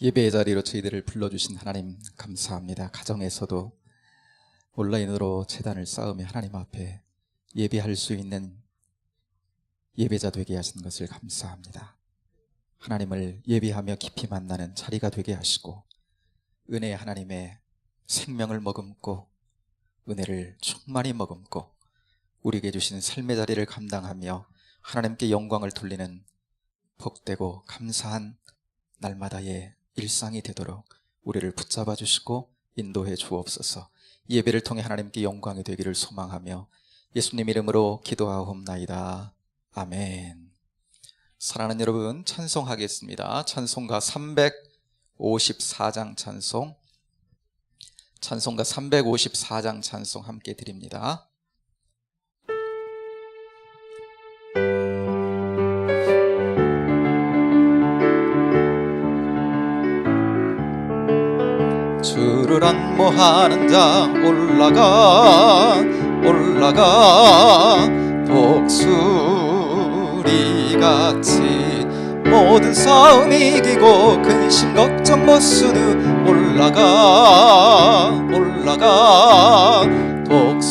예배의 자리로 저희들을 불러주신 하나님 감사합니다. 가정에서도 온라인으로 제단을 쌓으며 하나님 앞에 예배할 수 있는 예배자 되게 하신 것을 감사합니다. 하나님을 예배하며 깊이 만나는 자리가 되게 하시고 은혜의 하나님의 생명을 머금고 은혜를 충만히 머금고 우리에게 주신 삶의 자리를 감당하며 하나님께 영광을 돌리는 복되고 감사한 날마다의 일상이 되도록 우리를 붙잡아 주시고 인도해 주옵소서. 예배를 통해 하나님께 영광이 되기를 소망하며 예수님 이름으로 기도하옵나이다. 아멘. 사랑하는 여러분, 찬송하겠습니다. 찬송가 354장 찬송, 찬송가 354장 찬송 함께 드립니다. 주를 안모하는 자 올라가 독수리같이 모든 싸움 이기고 근심 걱정 못쓰는 올라가 독수리같이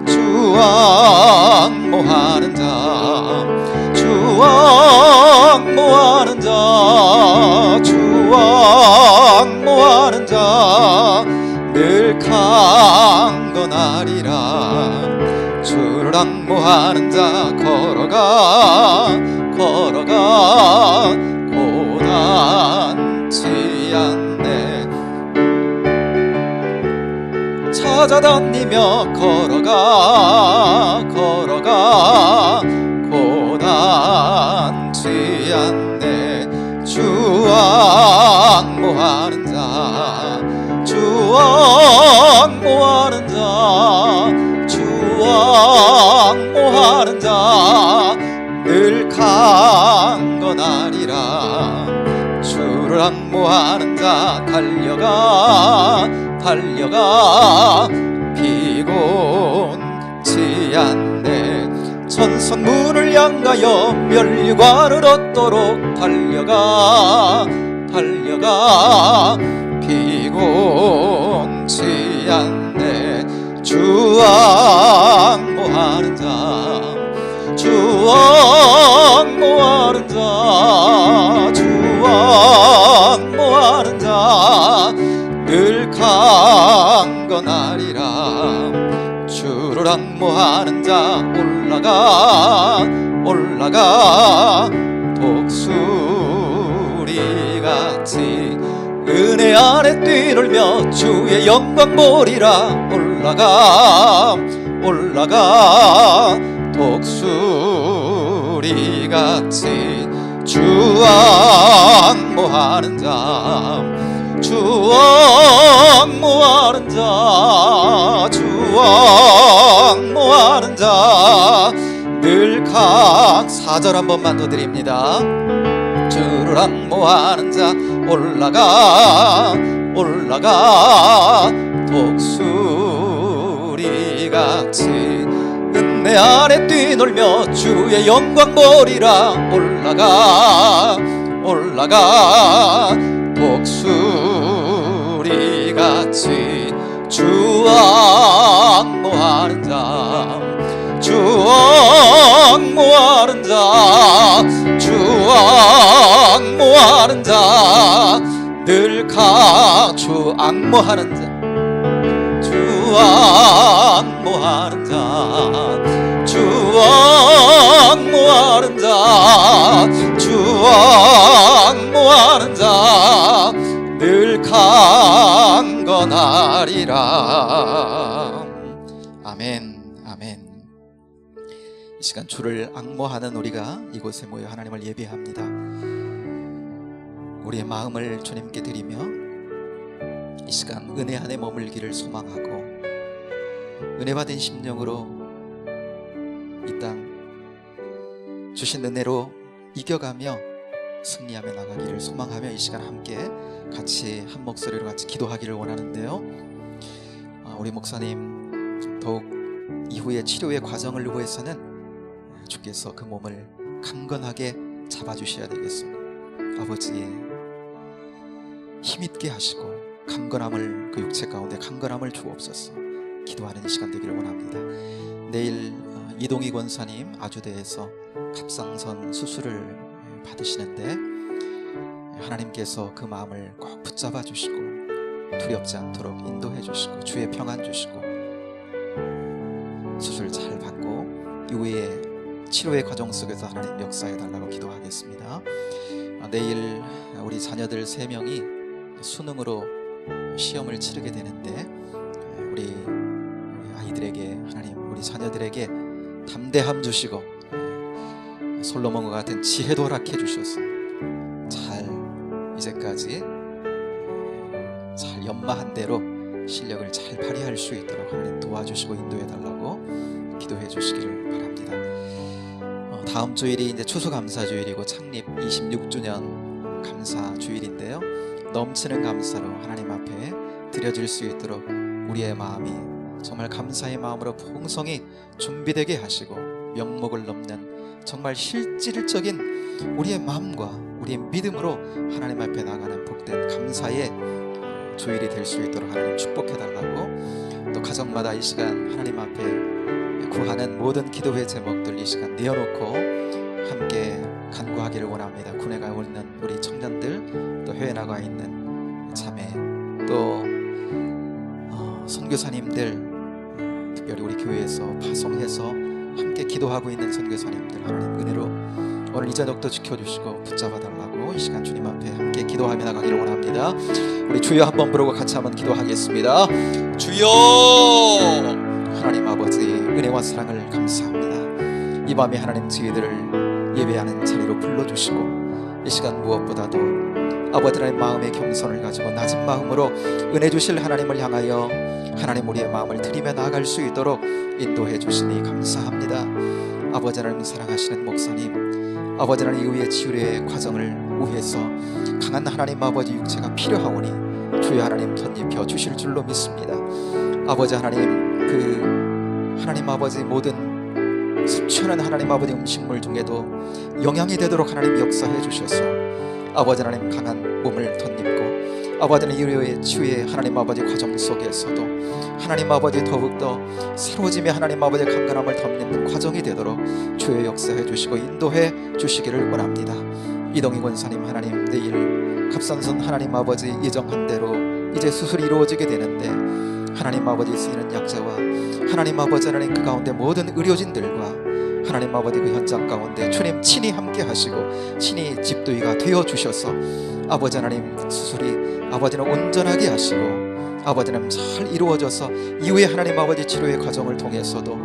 주 안모하는 자 안모하는 자 늘 강건하리라. 주를 안모하는 자 걸어가 고단치 않네. 찾아다니며 걸어가 고단치 않네. 주 안모하는 자 늘 강건하리라. 주를 안모하는 자 달려가 피곤치 않네. 천선문을 향하여 면류관을 얻도록 달려가 피곤치 않네. 주 안모하는 자 늘 강건하리라. 주를 안모하는 자 올라가 독수리같이 은혜 안에 뛰놀며 주의 영광 보리라. 올라가 독수리같이 주 안모하는 자 늘 4절 한 번만 더 드립니다. 주를 안모하는 자 올라가 독수리같이 은혜 안에 뛰놀며 주의 영광 보리라. 올라가 독수리같이 주 안모하는 자 늘 주 안모하는 자 늘 강건하리라. 아멘. 이 시간 주를 앙모하는 우리가 이곳에 모여 하나님을 예배합니다. 우리의 마음을 주님께 드리며 이 시간 은혜 안에 머물기를 소망하고 은혜 받은 심령으로 이 땅 주신 은혜로 이겨가며 승리하며 나가기를 소망하며 이 시간 함께 같이 한 목소리로 같이 기도하기를 원하는데요. 우리 목사님 더욱 이후의 치료의 과정을 위해서는 주께서 그 몸을 강건하게 잡아주셔야 되겠습니다. 아버지의 힘있게 하시고 강건함을, 그 육체 가운데 강건함을 주옵소서. 기도하는 이 시간 되기를 원합니다. 내일 이동희 권사님 아주대에서 갑상선 수술을 받으시는데 하나님께서 그 마음을 꼭 붙잡아 주시고 두렵지 않도록 인도해 주시고 주의 평안 주시고 수술 잘 받고 이후에 치료의 과정 속에서 하나님 역사해 달라고 기도하겠습니다. 내일 우리 자녀들 3명이 수능으로 시험을 치르게 되는데 우리 아이들에게 하나님, 우리 자녀들에게 담대함 주시고 솔로몬과 같은 지혜도 허락해 주셔서 잘 이제까지 잘 연마한 대로 실력을 잘 발휘할 수 있도록 하나님 도와주시고 인도해 달라고 기도해 주시기를 바랍니다. 다음 주일이 이제 추수감사주일이고 창립 26주년 감사주일인데요. 넘치는 감사로 하나님 앞에 드려질 수 있도록 우리의 마음이 정말 감사의 마음으로 풍성히 준비되게 하시고 명목을 넘는 정말 실질적인 우리의 마음과 우리의 믿음으로 하나님 앞에 나가는 복된 감사의 주일이 될 수 있도록 하나님 축복해달라고, 또 가정마다 이 시간 하나님 앞에 구하는 모든 기도의 제목들 이 시간 내어놓고 함께 간구하기를 원합니다. 군에 가 있는 우리 청년들, 또 해외 나가 있는 자매, 또 선교사님들, 특별히 우리 교회에서 파송해서 함께 기도하고 있는 선교사님들 하나님 은혜로 오늘 이 저녁도 지켜주시고 붙잡아달라고 이 시간 주님 앞에 함께 기도하며 나가기를 원합니다. 우리 주여 한번 부르고 같이 한번 기도하겠습니다. 주여! 하나님 아버지 은혜와 사랑을 감사합니다. 이 밤에 하나님 저희들을 예배하는 자리로 불러주시고 이 시간 무엇보다도 아버지 하나님 마음의 겸손을 가지고 낮은 마음으로 은혜 주실 하나님을 향하여 하나님 우리의 마음을 드리며 나아갈 수 있도록 인도해 주시니 감사합니다. 아버지 하나님 사랑하시는 목사님, 아버지 하나님 이후의 치유의 과정을 위해서 강한 하나님 아버지 육체가 필요하오니 주여 하나님 덧입혀 주실 줄로 믿습니다. 아버지 하나님 그 하나님 아버지 모든 섭취하는 하나님 아버지 음식물 중에도 영양이 되도록 하나님 역사해 주셔서 아버지 하나님 강한 몸을 덧입고 아버지 하나님 이후의 치유의 하나님 아버지 과정 속에서도 하나님 아버지 더욱더 새로워짐의 하나님 아버지 강건함을 덧입는 과정이 되도록 주의 역사해 주시고 인도해 주시기를 원합니다. 이동희 권사님 하나님 내일 갑상선 하나님 아버지 예정한 대로 이제 수술이 이루어지게 되는데 하나님 아버지 쓰이는 약자와 하나님 아버지 하나님 그 가운데 모든 의료진들과 하나님 아버지 그 현장 가운데 주님 친히 함께 하시고 친히 집도이가 되어 주셔서 아버지 하나님 수술이 아버지는 온전하게 하시고 아버지는 잘 이루어져서 이후에 하나님 아버지 치료의 과정을 통해서도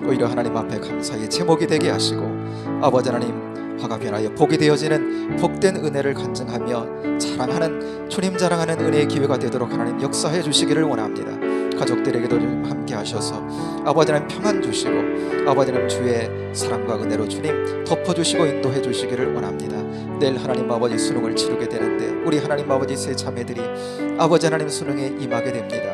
오히려 하나님 앞에 감사의 제목이 되게 하시고 아버지 하나님 화가 변하여 복이 되어지는 복된 은혜를 간증하며 자랑하는 주님 자랑하는 은혜의 기회가 되도록 하나님 역사해 주시기를 원합니다. 가족들에게도 좀 함께 하셔서 아버지 하나님 평안 주시고 아버지 하나님 주의 사랑과 은혜로 주님 덮어주시고 인도해 주시기를 원합니다. 내일 하나님 아버지 수능을 치르게 되는데 우리 하나님 아버지 세 자매들이 아버지 하나님 수능에 임하게 됩니다.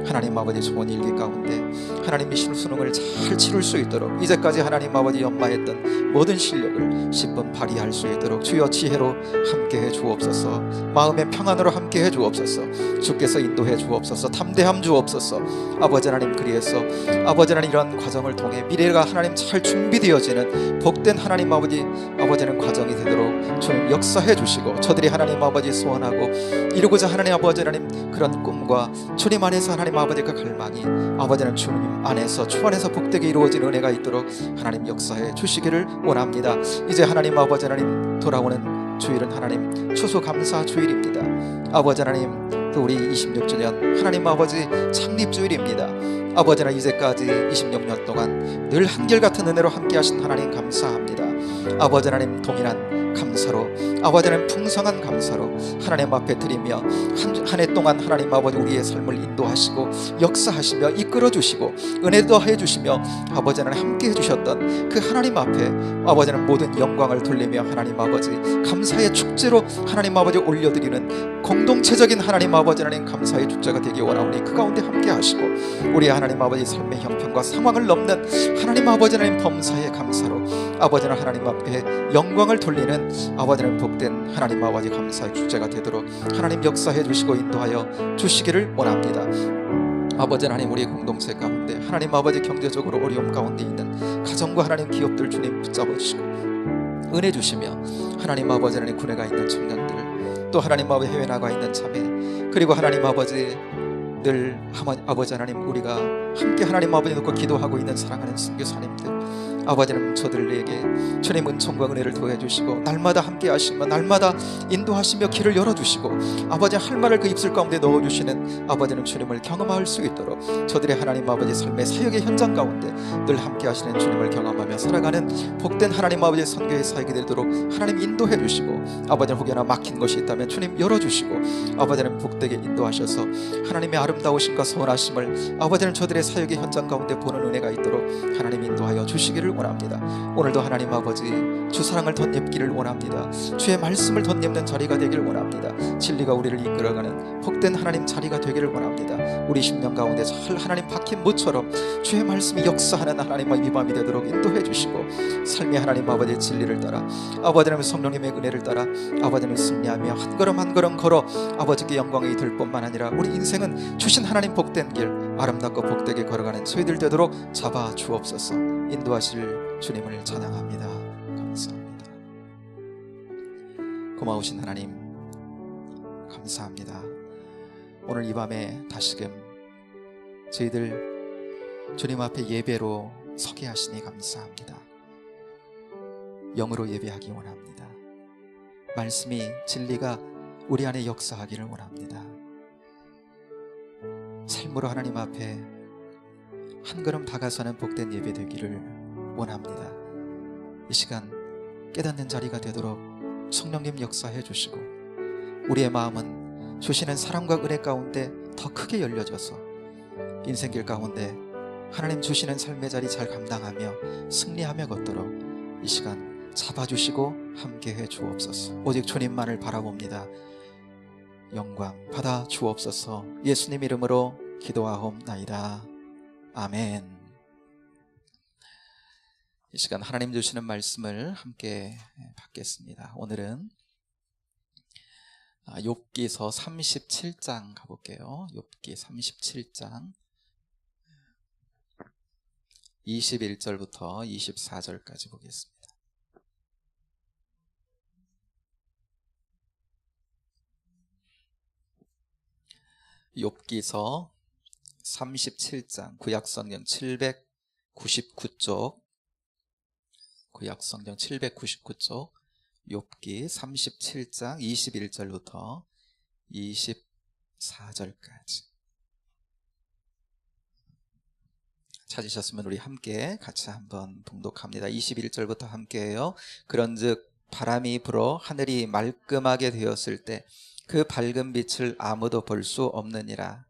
하나님 아버지 좋은 일기 가운데 하나님 이 수능을 잘 치룰 수 있도록 이제까지 하나님 아버지 연마했던 모든 실력을 10분 발휘할 수 있도록 주여 지혜로 함께해 주옵소서. 마음의 평안으로 함께해 주옵소서. 주께서 인도해 주옵소서. 담대함 주옵소서. 아버지 하나님 그리해서 아버지 하나님 이런 과정을 통해 미래가 하나님 잘 준비되어지는 복된 하나님 아버지 아버지는 과정이 되도록 주님 역사해 주시고 저들이 하나님 아버지 소원하고 이루고자 하나님 아버지 하나님 그런 꿈과 주님 안에서 하나님 아버지 그 갈망이 아버지는 주님 안에서 주 안에서 복되게 이루어지는 은혜가 있도록 하나님 역사해 주시기를 원합니다. 이제 하나님 아버지 하나님 돌아오는 주일은 하나님 추수감사 주일입니다. 아버지 하나님 또 우리 26주년 하나님 아버지 창립 주일입니다. 아버지 하나님 이제까지 26년 동안 늘 한결같은 은혜로 함께 하신 하나님 감사합니다. 아버지 하나님 동일한 감사로 아버지 하나님 풍성한 감사로 하나님 앞에 드리며 한 해 동안 하나님 아버지 우리의 삶을 인도하시고 역사하시며 이끌어주시고 은혜 더해 주시며 아버지 하나님 함께 해주셨던 그 하나님 앞에 아버지 하나님 모든 영광을 돌리며 하나님 아버지 감사의 축제로 하나님 아버지 올려드리는 공동체적인 하나님 아버지 하나님 감사의 축제가 되기 원하오니 그 가운데 함께 하시고 우리 하나님 아버지 삶의 형편과 상황을 넘는 하나님 아버지 하나님 범사의 감사로 아버지 하나님 하나님 앞에 영광을 돌리는 아버지 하나님 복된 하나님 아버지 감사의 주제가 되도록 하나님 역사해 주시고 인도하여 주시기를 원합니다. 아버지 하나님, 우리 공동체 가운데 하나님 아버지 경제적으로 어려움 가운데 있는 가정과 하나님 기업들 주님 붙잡아 주시고 은혜 주시며, 하나님 아버지 하나님 군에 가 있는 청년들, 또 하나님 아버지 해외 나가 있는 자매, 그리고 하나님 아버지 늘 아버지 하나님 우리가 함께 하나님 아버지 놓고 기도하고 있는 사랑하는 선교사님들, 아버지 하나님 저들에게 주님 은총과 은혜를 더해 주시고 날마다 함께 하시며 날마다 인도하시며 길을 열어주시고 아버지 할 말을 그 입술 가운데 넣어주시는 아버지 하나님 주님을 경험할 수 있도록 저들의 하나님 아버지 삶의 사역의 현장 가운데 늘 함께 하시는 주님을 경험하며 살아가는 복된 하나님 아버지 선교의 사역이 되도록 하나님 인도해 주시고, 아버지 혹여나 막힌 것이 있다면 주님 열어주시고 아버지 하나님 복되게 인도하셔서 하나님의 아름다우심과 선하심을 아버지 하나님 저들의 사역의 현장 가운데 보는 은혜가 있도록 하나님 인도하여 주시기를 원합니다. 오늘도 하나님 아버지 주 사랑을 덧입기를 원합니다. 주의 말씀을 덧입는 자리가 되기를 원합니다. 진리가 우리를 이끌어가는 복된 하나님 자리가 되기를 원합니다. 우리 심령 가운데 잘 하나님 박힌 모처럼 주의 말씀이 역사하는 하나님의 미밤이 되도록 인도해 주시고, 삶의 하나님 아버지의 진리를 따라 아버지 하나님 성령님의 은혜를 따라 아버지 하나님 승리하며 한 걸음 한 걸음 걸어 아버지께 영광이 될 뿐만 아니라 우리 인생은 주신 하나님 복된 길 아름답고 복되게 걸어가는 저희들 되도록 잡아 주옵소서. 인도하실 주님을 찬양합니다. 감사합니다. 고마우신 하나님 감사합니다. 오늘 이 밤에 다시금 저희들 주님 앞에 예배로 서게 하시니 감사합니다. 영으로 예배하기 원합니다. 말씀이 진리가 우리 안에 역사하기를 원합니다. 삶으로 하나님 앞에 한 걸음 다가서는 복된 예배 되기를 원합니다. 이 시간 깨닫는 자리가 되도록 성령님 역사해 주시고, 우리의 마음은 주시는 사랑과 은혜 가운데 더 크게 열려져서 인생길 가운데 하나님 주시는 삶의 자리 잘 감당하며 승리하며 걷도록 이 시간 잡아주시고 함께해 주옵소서. 오직 주님만을 바라봅니다. 영광 받아 주옵소서. 예수님 이름으로 기도하옵나이다. 아멘. 이 시간 하나님 주시는 말씀을 함께 받겠습니다. 오늘은 욥기서 37장 가볼게요. 욥기 37장 21절부터 24절까지 보겠습니다. 욥기서 37장 구약성경 799쪽, 구약성경 799쪽 욥기 37장 21절부터 24절까지 찾으셨으면 우리 함께 같이 한번 봉독합니다. 21절부터 함께해요. 그런즉 바람이 불어 하늘이 말끔하게 되었을 때 그 밝은 빛을 아무도 볼 수 없느니라.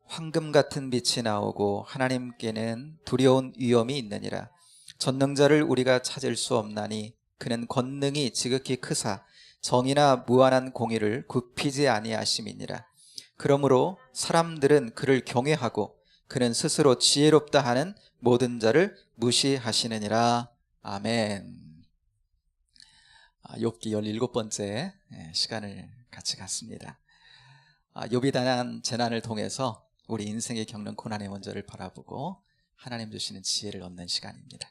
황금 같은 빛이 나오고 하나님께는 두려운 위엄이 있느니라. 전능자를 우리가 찾을 수 없나니 그는 권능이 지극히 크사 정의나 무한한 공의를 굽히지 아니하심이니라. 그러므로 사람들은 그를 경외하고 그는 스스로 지혜롭다 하는 모든 자를 무시하시느니라. 아멘. 욥기 17번째 시간을 같이 갖습니다. 욥이 당한 재난을 통해서 우리 인생에 겪는 고난의 문제를 바라보고 하나님 주시는 지혜를 얻는 시간입니다.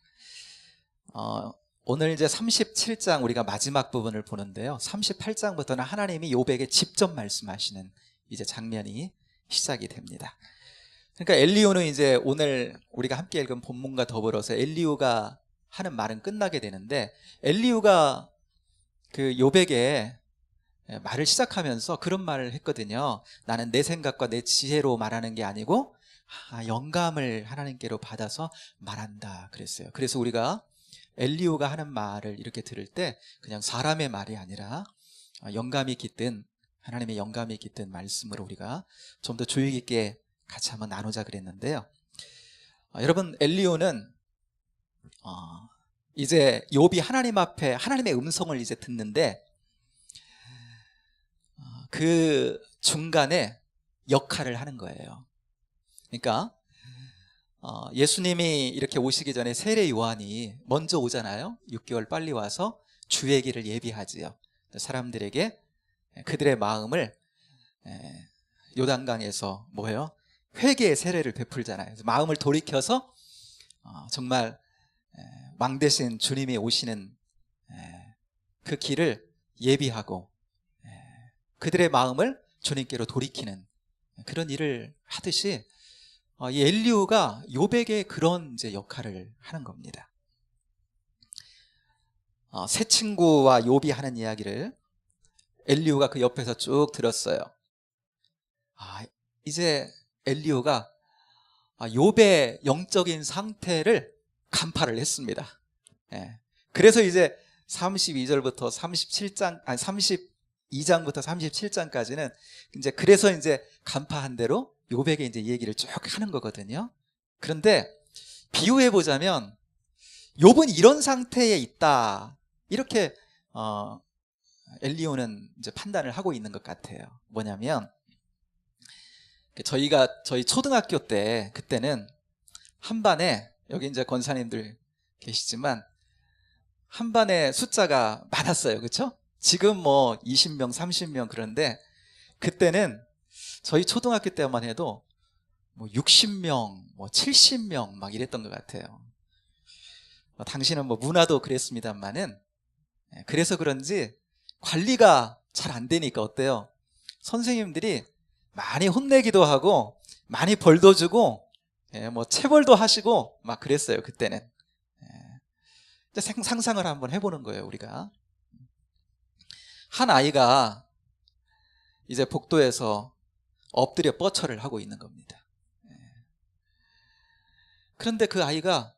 오늘 이제 37장 우리가 마지막 부분을 보는데요. 38장부터는 하나님이 욥에게 직접 말씀하시는 이제 장면이 시작이 됩니다. 그러니까 엘리후는 이제 오늘 우리가 함께 읽은 본문과 더불어서 엘리후가 하는 말은 끝나게 되는데, 엘리후가 그 욥에게 말을 시작하면서 그런 말을 했거든요. 나는 내 생각과 내 지혜로 말하는 게 아니고 영감을 하나님께로 받아서 말한다 그랬어요. 그래서 우리가 엘리후가 하는 말을 이렇게 들을 때 그냥 사람의 말이 아니라 영감이 깃든, 하나님의 영감이 깃든 말씀으로 우리가 좀 더 주의 깊게 같이 한번 나누자 그랬는데요. 여러분, 엘리후는 이제 욥이 하나님 앞에 하나님의 음성을 이제 듣는데 그 중간에 역할을 하는 거예요. 그러니까 예수님이 이렇게 오시기 전에 세례 요한이 먼저 오잖아요. 6개월 빨리 와서 주의 길을 예비하지요. 사람들에게 그들의 마음을 요단강에서 뭐예요? 회개의 세례를 베풀잖아요. 그래서 마음을 돌이켜서 정말 왕 대신 주님이 오시는 그 길을 예비하고 그들의 마음을 주님께로 돌이키는 그런 일을 하듯이 이 엘리후가 욥에게 그런 이제 역할을 하는 겁니다. 새 친구와 욥이 하는 이야기를 엘리후가 그 옆에서 쭉 들었어요. 이제 엘리후가 욥의 영적인 상태를 간파를 했습니다. 그래서 이제 32절부터 37장, 아니 32장부터 37장까지는 이제 그래서 이제 간파한 대로 욥에게 이제 이 얘기를 쭉 하는 거거든요. 그런데 비유해 보자면 욥은 이런 상태에 있다, 이렇게 엘리후는 이제 판단을 하고 있는 것 같아요. 뭐냐면 저희 초등학교 때 그때는 한 반에, 여기 이제 권사님들 계시지만 한 반에 숫자가 많았어요. 그렇죠? 지금 뭐 20명, 30명 그런데 그때는 저희 초등학교 때만 해도 뭐 60명, 뭐 70명 막 이랬던 것 같아요. 당시는 뭐 문화도 그랬습니다만은 그래서 그런지 관리가 잘 안 되니까 어때요? 선생님들이 많이 혼내기도 하고 많이 벌도 주고 뭐 체벌도 하시고 막 그랬어요. 그때는. 상상을 한번 해보는 거예요. 우리가 한 아이가 이제 복도에서 엎드려 뻗쳐를 하고 있는 겁니다. 그런데 그 아이가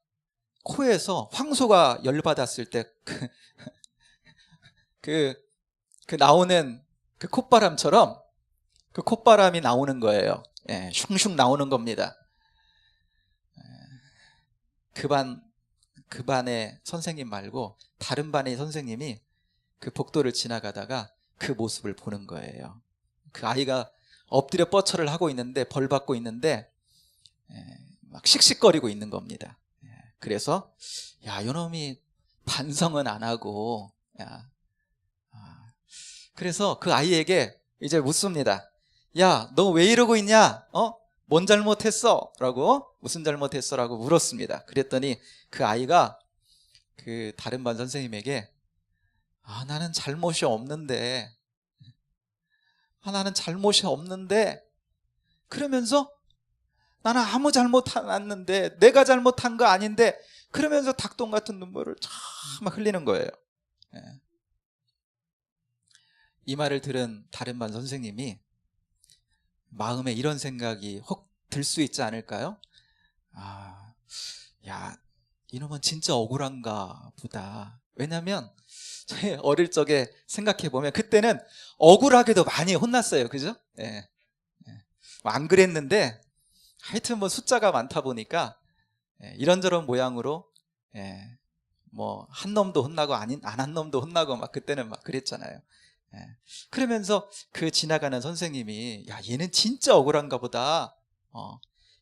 코에서 황소가 열받았을 때 그 나오는 그 콧바람처럼 그 콧바람이 나오는 거예요. 슝슝 나오는 겁니다. 그 반의 선생님 말고 다른 반의 선생님이 그 복도를 지나가다가 그 모습을 보는 거예요. 그 아이가 엎드려 뻗쳐를 하고 있는데, 벌 받고 있는데 막 씩씩거리고 있는 겁니다. 그래서 야, 요놈이 반성은 안 하고, 그래서 그 아이에게 이제 묻습니다. 야, 너 왜 이러고 있냐? 뭔 잘못했어? 라고, 무슨 잘못했어? 라고 물었습니다. 그랬더니 그 아이가 그 다른 반 선생님에게 나는 잘못이 없는데, 나는 잘못이 없는데, 그러면서 나는 아무 잘못 안 했는데, 내가 잘못한 거 아닌데, 그러면서 닭똥 같은 눈물을 막 흘리는 거예요. 이 말을 들은 다른 반 선생님이 마음에 이런 생각이 혹 들 수 있지 않을까요? 야, 이놈은 진짜 억울한가 보다. 왜냐면 저희 어릴 적에 생각해보면 그때는 억울하게도 많이 혼났어요. 그죠? 안 그랬는데 하여튼 뭐 숫자가 많다 보니까 이런저런 모양으로 뭐 한 놈도 혼나고 안 한 놈도 혼나고 막 그때는 막 그랬잖아요. 그러면서 그 지나가는 선생님이 야, 얘는 진짜 억울한가 보다.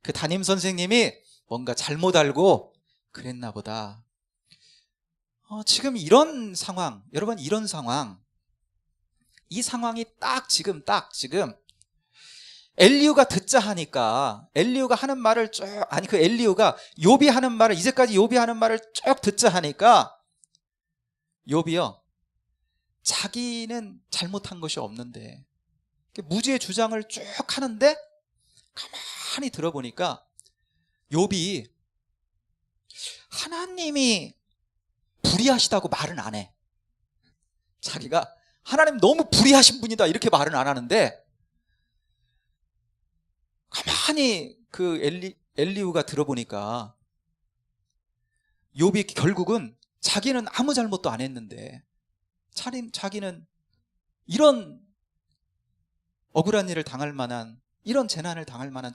그 담임 선생님이 뭔가 잘못 알고 그랬나 보다. 지금 이런 상황, 여러분 이런 상황, 이 상황이 지금 엘리후가 듣자 하니까 엘리후가 하는 말을 그 엘리후가 욥이 하는 말을, 이제까지 욥이 하는 말을 쭉 듣자 하니까 욥이요, 자기는 잘못한 것이 없는데 무죄의 주장을 쭉 하는데 가만히 들어보니까 욥이 하나님이 불의하시다고 말은 안 해. 자기가 하나님 너무 불의하신 분이다 이렇게 말은 안 하는데 가만히 그 엘리후가 들어보니까 욥이 결국은 자기는 아무 잘못도 안 했는데 자기는 이런 억울한 일을 당할 만한, 이런 재난을 당할 만한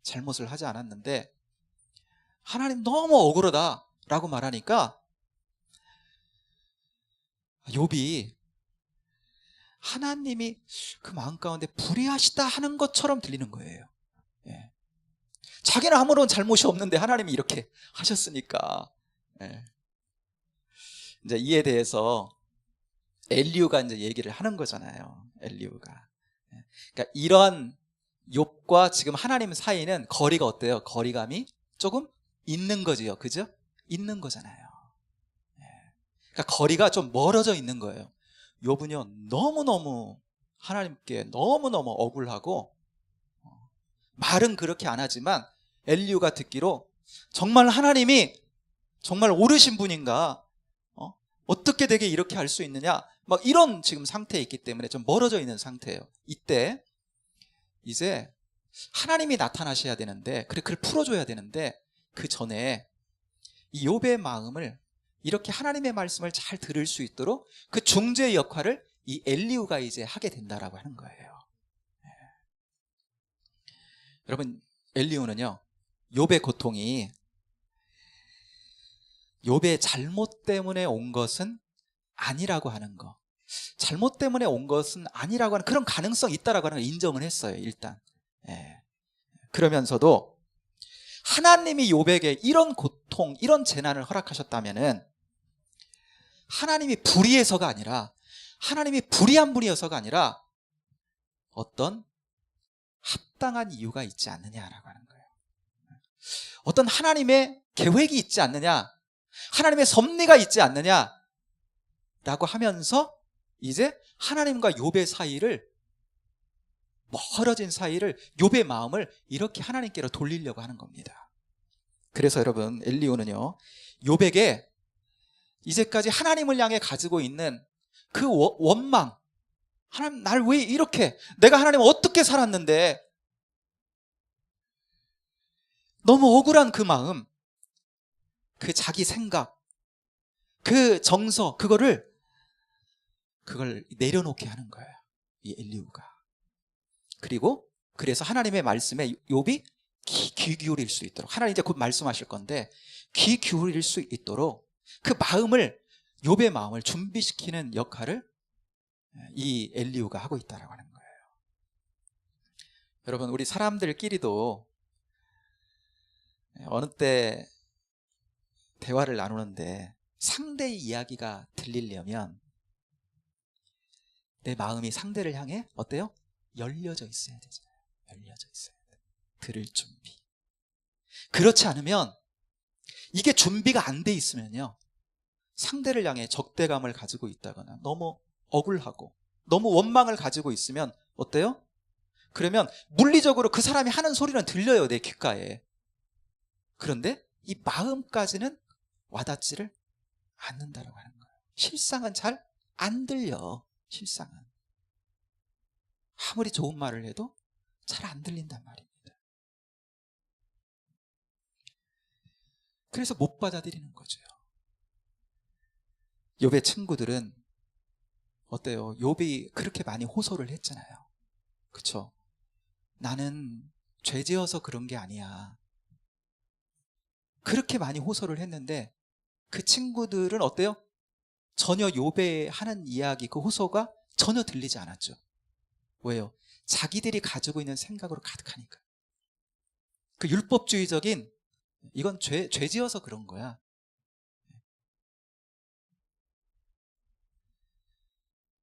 잘못을 하지 않았는데 하나님 너무 억울하다라고 말하니까 욥이 하나님이 그 마음 가운데 불의하시다 하는 것처럼 들리는 거예요. 자기는 아무런 잘못이 없는데 하나님이 이렇게 하셨으니까. 예. 이제 이에 대해서 엘리후가 이제 얘기를 하는 거잖아요. 엘리후가. 예. 그러니까 이런 욥과 지금 하나님 사이는 거리가 어때요? 거리감이 조금 있는 거지요. 그죠? 있는 거잖아요. 예. 그러니까 거리가 좀 멀어져 있는 거예요. 욥은요, 너무너무 하나님께 너무너무 억울하고, 말은 그렇게 안 하지만 엘리후가 듣기로 정말 하나님이 정말 옳으신 분인가? 어떻게 되게 이렇게 할 수 있느냐? 막 이런 지금 상태에 있기 때문에 좀 멀어져 있는 상태예요. 이때 이제 하나님이 나타나셔야 되는데, 그걸 풀어줘야 되는데, 그 전에 이 욥의 마음을 이렇게 하나님의 말씀을 잘 들을 수 있도록 그 중재의 역할을 이 엘리후가 이제 하게 된다라고 하는 거예요. 네. 여러분, 엘리후는요, 욥의 고통이 욥의 잘못 때문에 온 것은 아니라고 하는 거, 잘못 때문에 온 것은 아니라고 하는 그런 가능성이 있다라고 하는 걸 인정을 했어요. 일단. 예. 그러면서도 하나님이 욥에게 이런 고통, 이런 재난을 허락하셨다면은 하나님이 불의해서가 아니라, 하나님이 불의한 분이어서가 아니라 어떤 합당한 이유가 있지 않느냐라고 하는 거예요. 어떤 하나님의 계획이 있지 않느냐, 하나님의 섭리가 있지 않느냐라고 하면서 이제 하나님과 욥의 사이를, 멀어진 사이를, 욥의 마음을 이렇게 하나님께로 돌리려고 하는 겁니다. 그래서 여러분, 엘리후는요, 욥에게 이제까지 하나님을 향해 가지고 있는 그 원망, 하나님 날 왜 이렇게, 내가 하나님 어떻게 살았는데, 너무 억울한 그 마음, 그 자기 생각, 그 정서, 그걸 내려놓게 하는 거예요, 이 엘리후가. 그리고 그래서 하나님의 말씀에 욥이 귀 기울일 수 있도록, 하나님 이제 곧 말씀하실 건데 귀 기울일 수 있도록 그 마음을, 욥의 마음을 준비시키는 역할을 이 엘리후가 하고 있다라고 하는 거예요. 여러분, 우리 사람들끼리도 어느 때 대화를 나누는데 상대의 이야기가 들리려면 내 마음이 상대를 향해 어때요? 열려져 있어야 되잖아요. 열려져 있어야 돼. 들을 준비. 그렇지 않으면, 이게 준비가 안 돼 있으면요, 상대를 향해 적대감을 가지고 있다거나 너무 억울하고 너무 원망을 가지고 있으면 어때요? 그러면 물리적으로 그 사람이 하는 소리는 들려요, 내 귓가에. 그런데 이 마음까지는 와닿지를 않는다라고 하는 거예요. 실상은 잘 안 들려. 실상은 아무리 좋은 말을 해도 잘 안 들린단 말입니다. 그래서 못 받아들이는 거죠. 욥의 친구들은 어때요? 욥이 그렇게 많이 호소를 했잖아요. 그렇죠? 나는 죄지어서 그런 게 아니야. 그렇게 많이 호소를 했는데 그 친구들은 어때요? 전혀 욥의 하는 이야기, 그 호소가 전혀 들리지 않았죠. 왜요? 자기들이 가지고 있는 생각으로 가득하니까. 그 율법주의적인, 이건 죄지어서 그런 거야.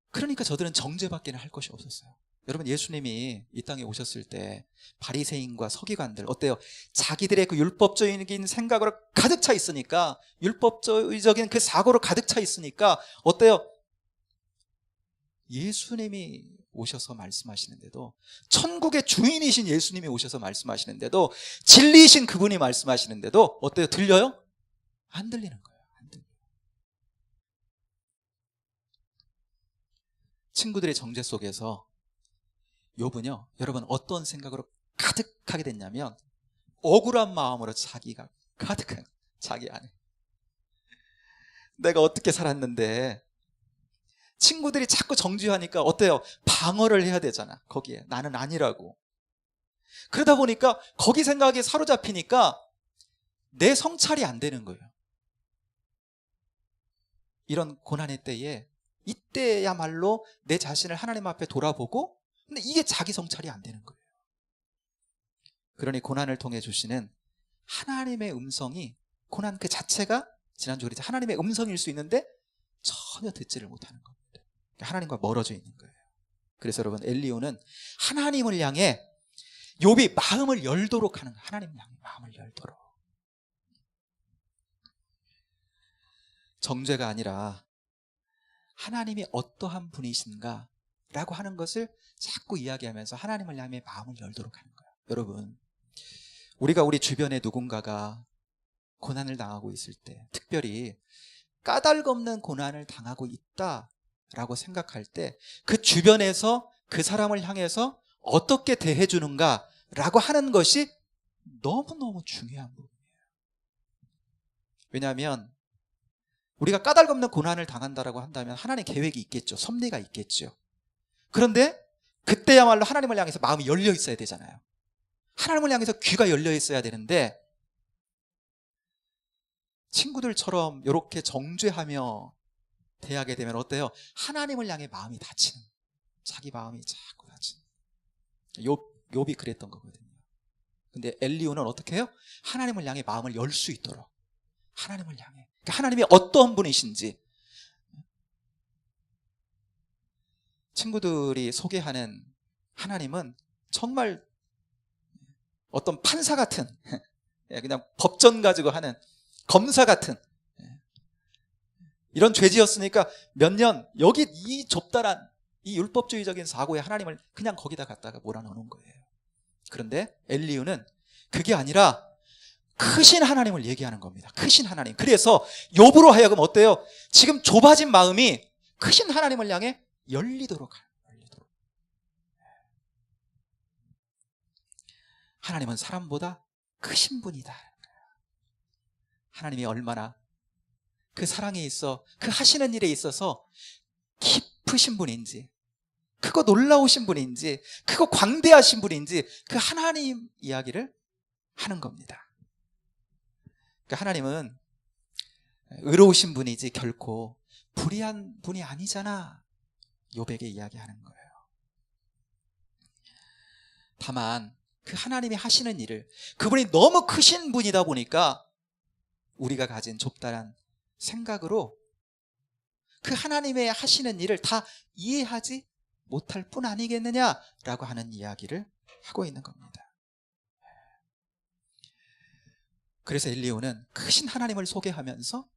그러니까 저들은 정죄밖에는 할 것이 없었어요. 여러분, 예수님이 이 땅에 오셨을 때 바리새인과 서기관들 어때요? 자기들의 그 율법적인 생각으로 가득 차 있으니까, 율법적인 그 사고로 가득 차 있으니까 어때요? 예수님이 오셔서 말씀하시는데도, 천국의 주인이신 예수님이 오셔서 말씀하시는데도, 진리이신 그분이 말씀하시는데도 어때요? 들려요? 안 들리는 거예요. 안 들려요. 친구들의 정죄 속에서 욥은요, 여러분, 어떤 생각으로 가득하게 됐냐면 억울한 마음으로 자기가 가득한, 자기 안에 내가 어떻게 살았는데, 친구들이 자꾸 정죄하니까 어때요? 방어를 해야 되잖아. 거기에 나는 아니라고. 그러다 보니까 거기 생각에 사로잡히니까 내 성찰이 안 되는 거예요. 이런 고난의 때에, 이때야말로 내 자신을 하나님 앞에 돌아보고, 근데 이게 자기 성찰이 안 되는 거예요. 그러니 고난을 통해 주시는 하나님의 음성이, 고난 그 자체가 지난주 그랬죠. 하나님의 음성일 수 있는데 전혀 듣지를 못하는 겁니다. 하나님과 멀어져 있는 거예요. 그래서 여러분, 엘리후는 하나님을 향해 욥이 마음을 열도록 하는 거예요. 하나님 향해 마음을 열도록. 정죄가 아니라 하나님이 어떠한 분이신가 라고 하는 것을 자꾸 이야기하면서 하나님을 향해 마음을 열도록 하는 거예요. 여러분, 우리가 우리 주변에 누군가가 고난을 당하고 있을 때, 특별히 까닭없는 고난을 당하고 있다라고 생각할 때 그 주변에서 그 사람을 향해서 어떻게 대해주는가라고 하는 것이 너무너무 중요한 부분이에요. 왜냐하면 우리가 까닭없는 고난을 당한다라고 한다면 하나님의 계획이 있겠죠. 섭리가 있겠죠. 그런데 그때야말로 하나님을 향해서 마음이 열려 있어야 되잖아요. 하나님을 향해서 귀가 열려 있어야 되는데, 친구들처럼 이렇게 정죄하며 대하게 되면 어때요? 하나님을 향해 마음이 닫히는, 자기 마음이 자꾸 닫히는. 욥이 그랬던 거거든요. 근데 엘리후는 어떻게 해요? 하나님을 향해 마음을 열 수 있도록, 하나님을 향해, 그러니까 하나님이 어떤 분이신지. 친구들이 소개하는 하나님은 정말 어떤 판사 같은, 그냥 법전 가지고 하는 검사 같은, 이런 죄지었으니까 몇 년 여기 이 좁다란 이 율법주의적인 사고에 하나님을 그냥 거기다 갖다가 몰아넣는 거예요. 그런데 엘리후는 그게 아니라 크신 하나님을 얘기하는 겁니다. 크신 하나님. 그래서 욥으로 하여금 어때요? 지금 좁아진 마음이 크신 하나님을 향해 열리도록 하는 거예요. 열리도록. 하나님은 사람보다 크신 분이다. 하나님이 얼마나 그 사랑에 있어, 그 하시는 일에 있어서 깊으신 분인지, 크고 놀라우신 분인지, 크고 광대하신 분인지, 그 하나님 이야기를 하는 겁니다. 그러니까 하나님은 의로우신 분이지 결코 불의한 분이 아니잖아, 욥에게 이야기하는 거예요. 다만 그 하나님이 하시는 일을, 그분이 너무 크신 분이다 보니까 우리가 가진 좁다란 생각으로 그 하나님의 하시는 일을 다 이해하지 못할 뿐 아니겠느냐라고 하는 이야기를 하고 있는 겁니다. 그래서 엘리후는 크신 하나님을 소개하면서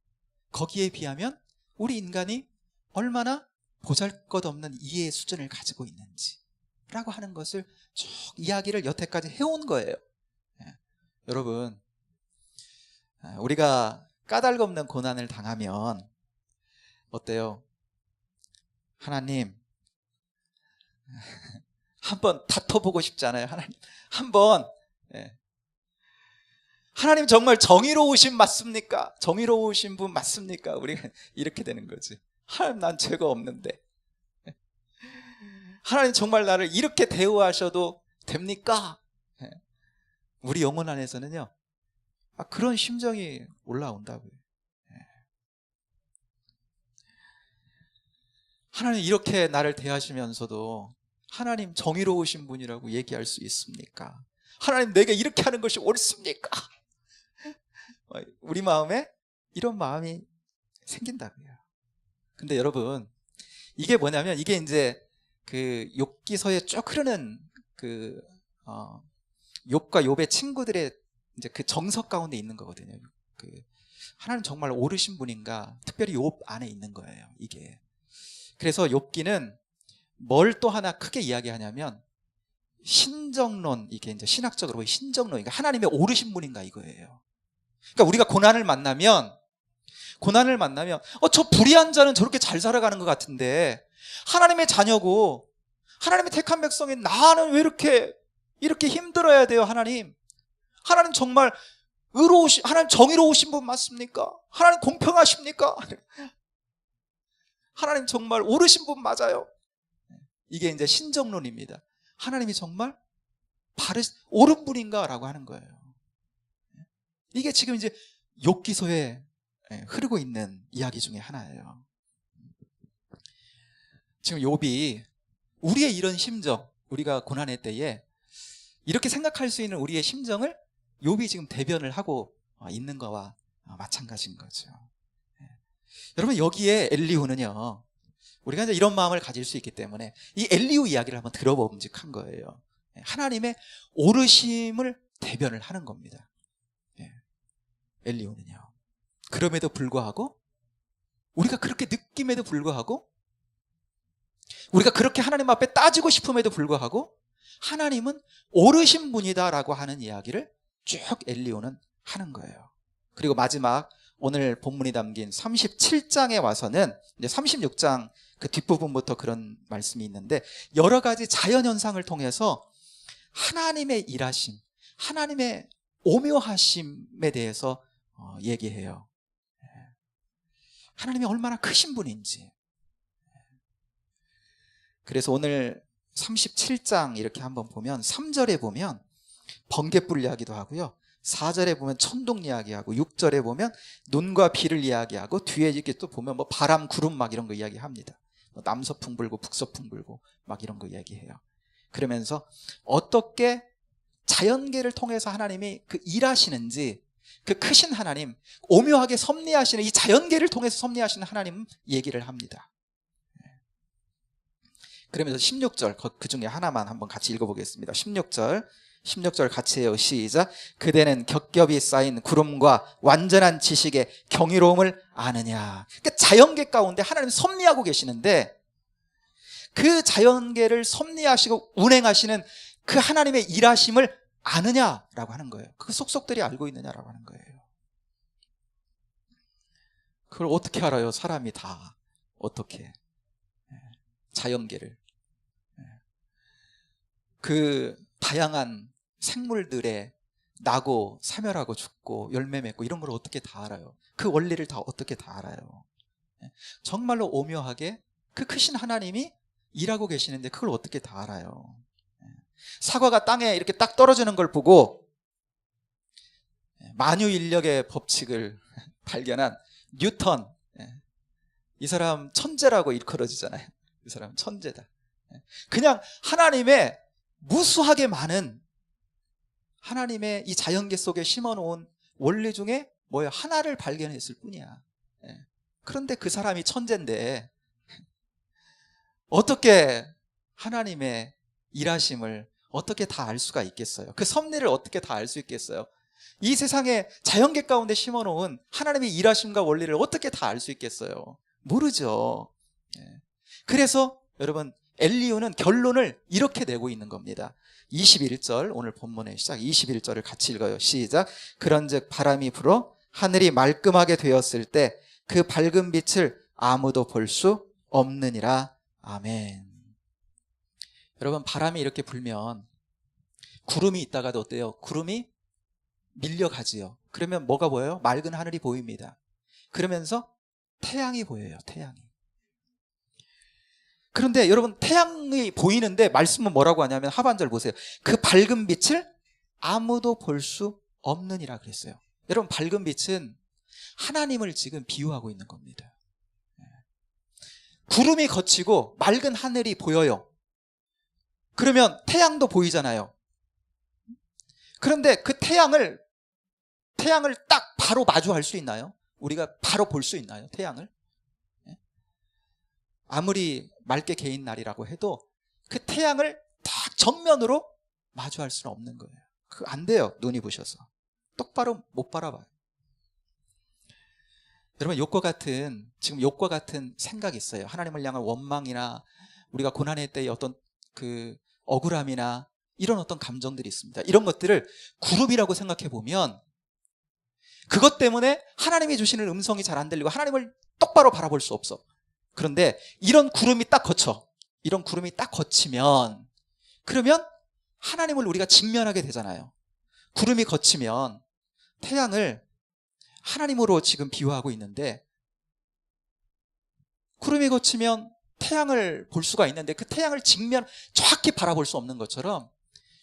거기에 비하면 우리 인간이 얼마나 보잘것없는 이해의 수준을 가지고 있는지 라고 하는 것을 쭉 이야기를 여태까지 해온 거예요. 여러분, 우리가 까닭없는 고난을 당하면 어때요? 하나님, 한번 다퉈보고 싶지 않아요? 하나님, 한번, 하나님 정말 정의로우신 맞습니까? 정의로우신 분 맞습니까? 우리가 이렇게 되는 거지. 하나님, 난 죄가 없는데. 하나님 정말 나를 이렇게 대우하셔도 됩니까? 우리 영혼 안에서는요, 그런 심정이 올라온다고요. 하나님 이렇게 나를 대하시면서도 하나님 정의로우신 분이라고 얘기할 수 있습니까? 하나님 내게 이렇게 하는 것이 옳습니까? 우리 마음에 이런 마음이 생긴다고요. 근데 여러분, 이게 뭐냐면, 이게 이제 그 욥기서에 쭉 흐르는 그 욥과 욥의 친구들의 이제 그 정석 가운데 있는 거거든요. 그 하나님 정말 옳으신 분인가, 특별히 욥 안에 있는 거예요, 이게. 그래서 욥기는 뭘 또 하나 크게 이야기하냐면 신정론, 이게 이제 신학적으로 신정론, 그러니까 하나님의 옳으신 분인가 이거예요. 그러니까 우리가 고난을 만나면 저 불의한 자는 저렇게 잘 살아가는 것 같은데, 하나님의 자녀고 하나님의 택한 백성인 나는 왜 이렇게 힘들어야 돼요? 하나님 정말 하나님 정의로우신 분 맞습니까? 하나님 공평하십니까? 하나님 정말 옳으신 분 맞아요? 이게 이제 신정론입니다. 하나님이 정말 옳은 분인가? 라고 하는 거예요. 이게 지금 이제 욥기서에 흐르고 있는 이야기 중에 하나예요. 지금 욥이 우리의 이런 심정, 우리가 고난의 때에 이렇게 생각할 수 있는 우리의 심정을 욥이 지금 대변을 하고 있는 거와 마찬가지인 거죠. 여러분, 여기에 엘리후는요, 우리가 이제 이런 마음을 가질 수 있기 때문에 이 엘리후 이야기를 한번 들어봄직한 거예요. 하나님의 오르심을 대변을 하는 겁니다. 엘리후는요. 그럼에도 불구하고, 우리가 그렇게 느낌에도 불구하고, 우리가 그렇게 하나님 앞에 따지고 싶음에도 불구하고 하나님은 오르신 분이다라고 하는 이야기를 쭉 엘리후는 하는 거예요. 그리고 마지막 오늘 본문이 담긴 37장에 와서는 이제 36장 그 뒷부분부터 그런 말씀이 있는데, 여러 가지 자연현상을 통해서 하나님의 일하심, 하나님의 오묘하심에 대해서 얘기해요. 하나님이 얼마나 크신 분인지. 그래서 오늘 37장 이렇게 한번 보면 3절에 보면 번갯불 이야기도 하고요, 4절에 보면 천둥 이야기하고, 6절에 보면 눈과 비를 이야기하고, 뒤에 이렇게 또 보면 뭐 바람, 구름 막 이런 거 이야기합니다. 남서풍 불고 북서풍 불고 막 이런 거 이야기해요. 그러면서 어떻게 자연계를 통해서 하나님이 그 일하시는지, 그 크신 하나님, 오묘하게 섭리하시는 이 자연계를 통해서 섭리하시는 하나님 얘기를 합니다. 그러면서 16절 그 중에 하나만 한번 같이 읽어보겠습니다. 16절 같이 해요. 시작. 그대는 겹겹이 쌓인 구름과 완전한 지식의 경이로움을 아느냐. 그러니까 자연계 가운데 하나님 섭리하고 계시는데, 그 자연계를 섭리하시고 운행하시는 그 하나님의 일하심을 아느냐라고 하는 거예요. 그 속속들이 알고 있느냐라고 하는 거예요. 그걸 어떻게 알아요? 사람이 다 어떻게 자연계를, 그 다양한 생물들의 나고 사멸하고 죽고 열매 맺고 이런 걸 어떻게 다 알아요? 그 원리를 다 어떻게 다 알아요? 정말로 오묘하게 그 크신 하나님이 일하고 계시는데 그걸 어떻게 다 알아요? 사과가 땅에 이렇게 딱 떨어지는 걸 보고 만유인력의 법칙을 발견한 뉴턴, 이 사람 천재라고 일컬어지잖아요. 이 사람 천재다. 그냥 하나님의 무수하게 많은 하나님의 이 자연계 속에 심어놓은 원리 중에 뭐예요? 하나를 발견했을 뿐이야. 그런데 그 사람이 천재인데 어떻게 하나님의 일하심을 어떻게 다 알 수가 있겠어요? 그 섭리를 어떻게 다 알 수 있겠어요? 이 세상에 자연계 가운데 심어놓은 하나님의 일하심과 원리를 어떻게 다 알 수 있겠어요? 모르죠. 그래서 여러분, 엘리후는 결론을 이렇게 내고 있는 겁니다. 21절, 오늘 본문의 시작 21절을 같이 읽어요. 시작. 그런즉 바람이 불어 하늘이 말끔하게 되었을 때 그 밝은 빛을 아무도 볼 수 없느니라. 아멘. 여러분, 바람이 이렇게 불면 구름이 있다가도 어때요? 구름이 밀려가지요. 그러면 뭐가 보여요? 맑은 하늘이 보입니다. 그러면서 태양이 보여요. 태양이. 그런데 여러분, 태양이 보이는데 말씀은 뭐라고 하냐면 하반절 보세요. 그 밝은 빛을 아무도 볼 수 없느니라 그랬어요. 여러분, 밝은 빛은 하나님을 지금 비유하고 있는 겁니다. 구름이 걷히고 맑은 하늘이 보여요. 그러면 태양도 보이잖아요. 그런데 그 태양을 딱 바로 마주할 수 있나요? 우리가 바로 볼 수 있나요? 태양을? 아무리 맑게 개인 날이라고 해도 그 태양을 딱 정면으로 마주할 수는 없는 거예요. 그거 안 돼요. 눈이 부셔서 똑바로 못 바라봐요. 여러분, 지금 욥과 같은 생각이 있어요. 하나님을 향한 원망이나 우리가 고난의 때의 어떤 그 억울함이나 이런 어떤 감정들이 있습니다. 이런 것들을 구름이라고 생각해 보면 그것 때문에 하나님이 주시는 음성이 잘 안 들리고 하나님을 똑바로 바라볼 수 없어. 그런데 이런 구름이 딱 거치면 그러면 하나님을 우리가 직면하게 되잖아요. 구름이 거치면 태양을 하나님으로 지금 비유하고 있는데, 구름이 거치면 태양을 볼 수가 있는데 그 태양을 정확히 바라볼 수 없는 것처럼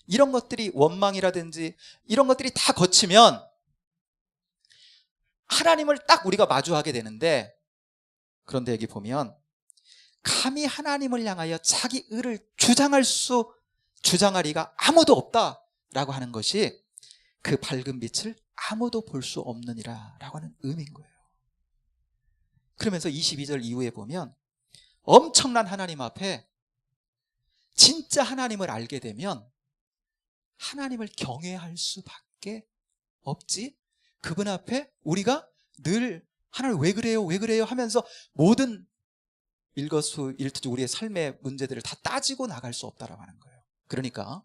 이런 것들이, 원망이라든지 이런 것들이 다 거치면 하나님을 딱 우리가 마주하게 되는데, 그런데 여기 보면 감히 하나님을 향하여 자기 의를 주장할 리가 아무도 없다. 라고 하는 것이 그 밝은 빛을 아무도 볼 수 없느니라 라고 하는 의미인 거예요. 그러면서 22절 이후에 보면 엄청난 하나님 앞에 진짜 하나님을 알게 되면 하나님을 경외할 수밖에 없지. 그분 앞에 우리가 늘 하나님 왜 그래요? 왜 그래요? 하면서 모든 일거수일투족 우리의 삶의 문제들을 다 따지고 나갈 수 없다라고 하는 거예요. 그러니까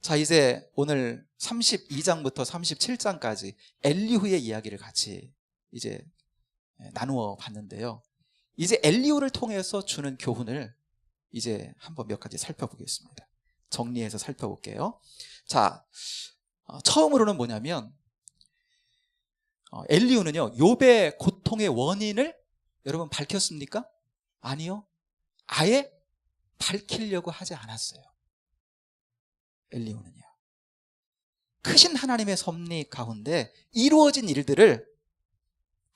자, 이제 오늘 32장부터 37장까지 엘리후의 이야기를 같이 이제 나누어 봤는데요. 이제 엘리후를 통해서 주는 교훈을 이제 한번 몇 가지 살펴보겠습니다. 정리해서 살펴볼게요. 자, 처음으로는 뭐냐면 엘리후는요, 욥의 고통의 원인을 여러분 밝혔습니까? 아니요. 아예 밝히려고 하지 않았어요. 엘리후는요. 크신 하나님의 섭리 가운데 이루어진 일들을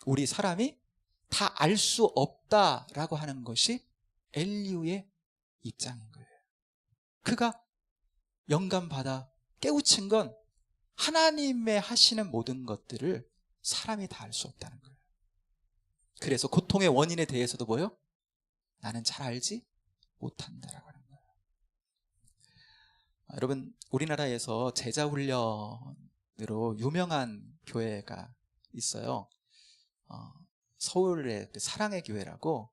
우리 사람이 다 알 수 없다라고 하는 것이 엘리후의 입장인 거예요. 그가 영감받아 깨우친 건 하나님의 하시는 모든 것들을 사람이 다 알 수 없다는 거예요. 그래서 고통의 원인에 대해서도 뭐요? 나는 잘 알지 못한다라고 하는 거예요. 여러분, 우리나라에서 제자훈련으로 유명한 교회가 있어요. 서울의 사랑의 교회라고,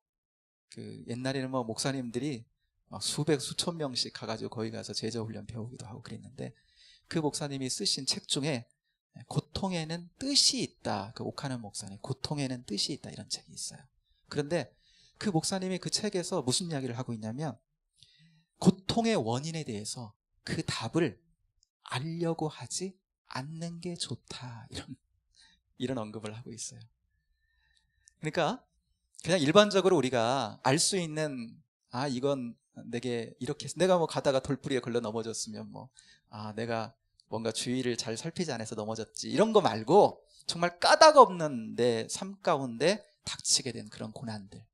그 옛날에는 뭐 목사님들이 막 수백 수천 명씩 가가지고 거기 가서 제자훈련 배우기도 하고 그랬는데, 그 목사님이 쓰신 책 중에 고통에는 뜻이 있다, 그 옥하는 목사님 고통에는 뜻이 있다 이런 책이 있어요. 그런데 그 목사님이 그 책에서 무슨 이야기를 하고 있냐면 고통의 원인에 대해서 그 답을 알려고 하지 않는 게 좋다, 이런 언급을 하고 있어요. 그러니까 그냥 일반적으로 우리가 알 수 있는, 이건 내게 이렇게 내가 뭐 가다가 돌부리에 걸려 넘어졌으면 내가 뭔가 주의를 잘 살피지 않아서 넘어졌지, 이런 거 말고 정말 까닭 없는 내 삶 가운데 닥치게 된 그런 고난들,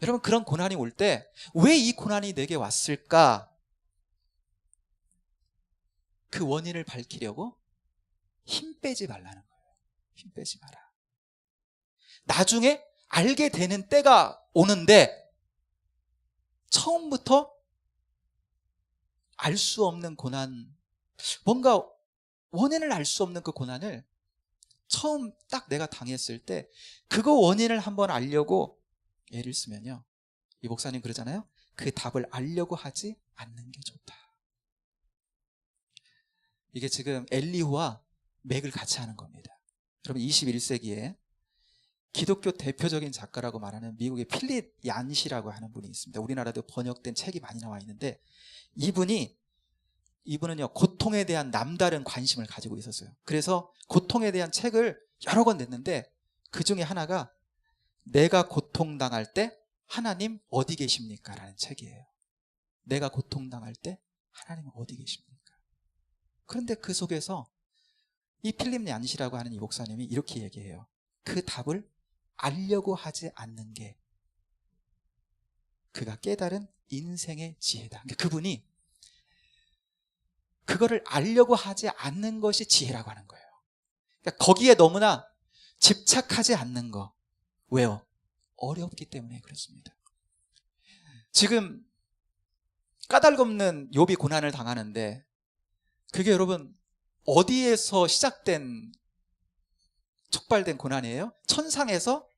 여러분, 그런 고난이 올 때 왜 이 고난이 내게 왔을까? 그 원인을 밝히려고 힘 빼지 말라는 거예요. 힘 빼지 마라. 나중에 알게 되는 때가 오는데 처음부터 알 수 없는 고난, 뭔가 원인을 알 수 없는 그 고난을 처음 딱 내가 당했을 때 그거 원인을 한번 알려고, 예를 쓰면요, 이 목사님 그러잖아요. 그 답을 알려고 하지 않는 게 좋다. 이게 지금 엘리후와 맥을 같이 하는 겁니다. 여러분, 21세기에 기독교 대표적인 작가라고 말하는 미국의 필립 얀시라고 하는 분이 있습니다. 우리나라도 번역된 책이 많이 나와 있는데, 이분은요, 고통에 대한 남다른 관심을 가지고 있었어요. 그래서 고통에 대한 책을 여러 권 냈는데 그 중에 하나가 내가 고통당할 때 하나님 어디 계십니까? 라는 책이에요. 내가 고통당할 때 하나님은 어디 계십니까? 그런데 그 속에서 이 필립 얀시라고 하는 이 목사님이 이렇게 얘기해요. 그 답을 알려고 하지 않는 게 그가 깨달은 인생의 지혜다. 그러니까 그분이 그거를 알려고 하지 않는 것이 지혜라고 하는 거예요. 그러니까 거기에 너무나 집착하지 않는 거. 왜요? 어렵기 때문에 그렇습니다. 지금 까닭없는 욥이 고난을 당하는데 그게 여러분 어디에서 시작된 촉발된 고난이에요? 천상에서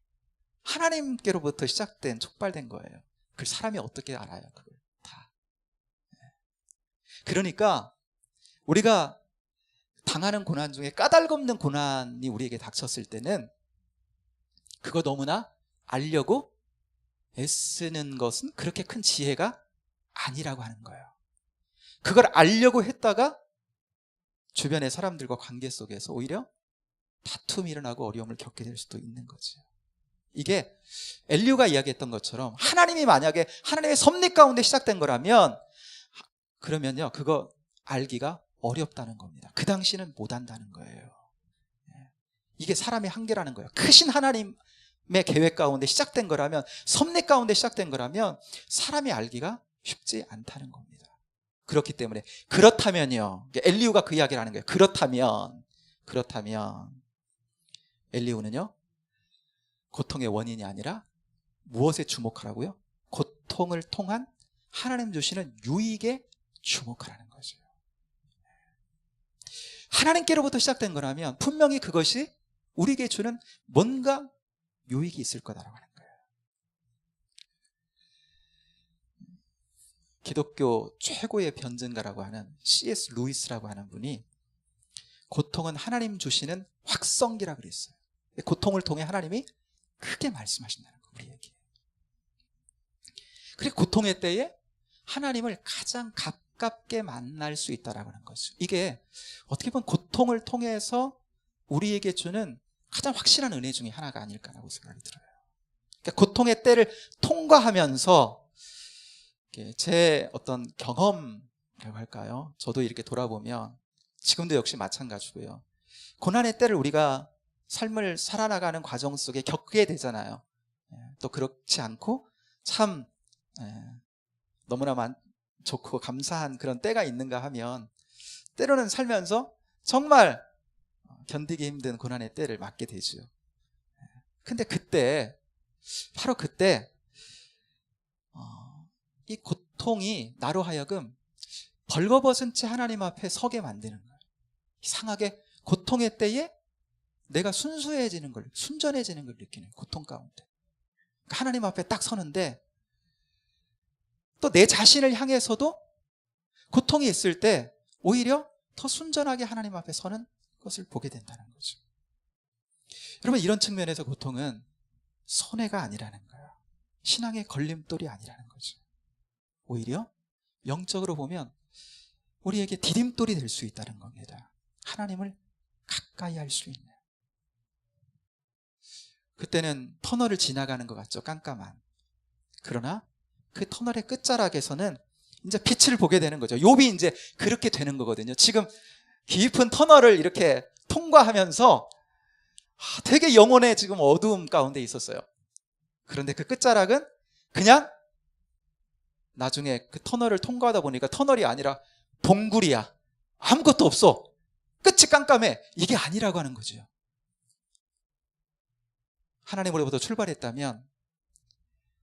하나님께로부터 시작된 촉발된 거예요. 그걸 사람이 어떻게 알아요? 그걸 다. 그러니까 우리가 당하는 고난 중에 까닭없는 고난이 우리에게 닥쳤을 때는 그거 너무나 알려고 애쓰는 것은 그렇게 큰 지혜가 아니라고 하는 거예요. 그걸 알려고 했다가 주변의 사람들과 관계 속에서 오히려 다툼이 일어나고 어려움을 겪게 될 수도 있는 거죠. 이게 엘리후가 이야기했던 것처럼 하나님이 만약에 하나님의 섭리 가운데 시작된 거라면 그러면요, 그거 알기가 어렵다는 겁니다. 그 당시는 못 안다는 거예요. 이게 사람의 한계라는 거예요. 크신 하나님의 계획 가운데 시작된 거라면, 섭리 가운데 시작된 거라면 사람이 알기가 쉽지 않다는 겁니다. 그렇기 때문에 그렇다면요. 엘리후가 그 이야기를 하는 거예요. 그렇다면 엘리후는요, 고통의 원인이 아니라 무엇에 주목하라고요? 고통을 통한 하나님 주시는 유익에 주목하라는 거죠. 하나님께로부터 시작된 거라면 분명히 그것이 우리에게 주는 뭔가 유익이 있을 거다라고 하는 거예요. 기독교 최고의 변증가라고 하는 C.S. 루이스라고 하는 분이 고통은 하나님 주시는 확성기라 그랬어요. 고통을 통해 하나님이 크게 말씀하신다는 거, 우리에게. 그리고 고통의 때에 하나님을 가장 가깝게 만날 수 있다라고 하는 거죠. 이게 어떻게 보면 고통을 통해서 우리에게 주는 가장 확실한 은혜 중에 하나가 아닐까라고 생각이 들어요. 그러니까 고통의 때를 통과하면서 제 어떤 경험이라고 할까요? 저도 이렇게 돌아보면 지금도 역시 마찬가지고요. 고난의 때를 우리가 삶을 살아나가는 과정 속에 겪게 되잖아요. 또 그렇지 않고 참 너무나 좋고 감사한 그런 때가 있는가 하면 때로는 살면서 정말 견디기 힘든 고난의 때를 맞게 되죠. 근데 그때, 바로 그때 이 고통이 나로 하여금 벌거벗은 채 하나님 앞에 서게 만드는 거예요. 이상하게 고통의 때에 내가 순수해지는 걸, 순전해지는 걸 느끼는 고통 가운데. 그러니까 하나님 앞에 딱 서는데 또 내 자신을 향해서도 고통이 있을 때 오히려 더 순전하게 하나님 앞에 서는 것을 보게 된다는 거죠. 여러분, 이런 측면에서 고통은 손해가 아니라는 거예요. 신앙의 걸림돌이 아니라는 거죠. 오히려 영적으로 보면 우리에게 디딤돌이 될 수 있다는 겁니다. 하나님을 가까이 할 수 있는. 그때는 터널을 지나가는 것 같죠. 깜깜한. 그러나 그 터널의 끝자락에서는 이제 빛을 보게 되는 거죠. 욥이 이제 그렇게 되는 거거든요. 지금 깊은 터널을 이렇게 통과하면서 되게 영혼의 지금 어두움 가운데 있었어요. 그런데 그 끝자락은 그냥 나중에 그 터널을 통과하다 보니까 터널이 아니라 동굴이야. 아무것도 없어. 끝이 깜깜해. 이게 아니라고 하는 거죠. 하나님으로부터 출발했다면,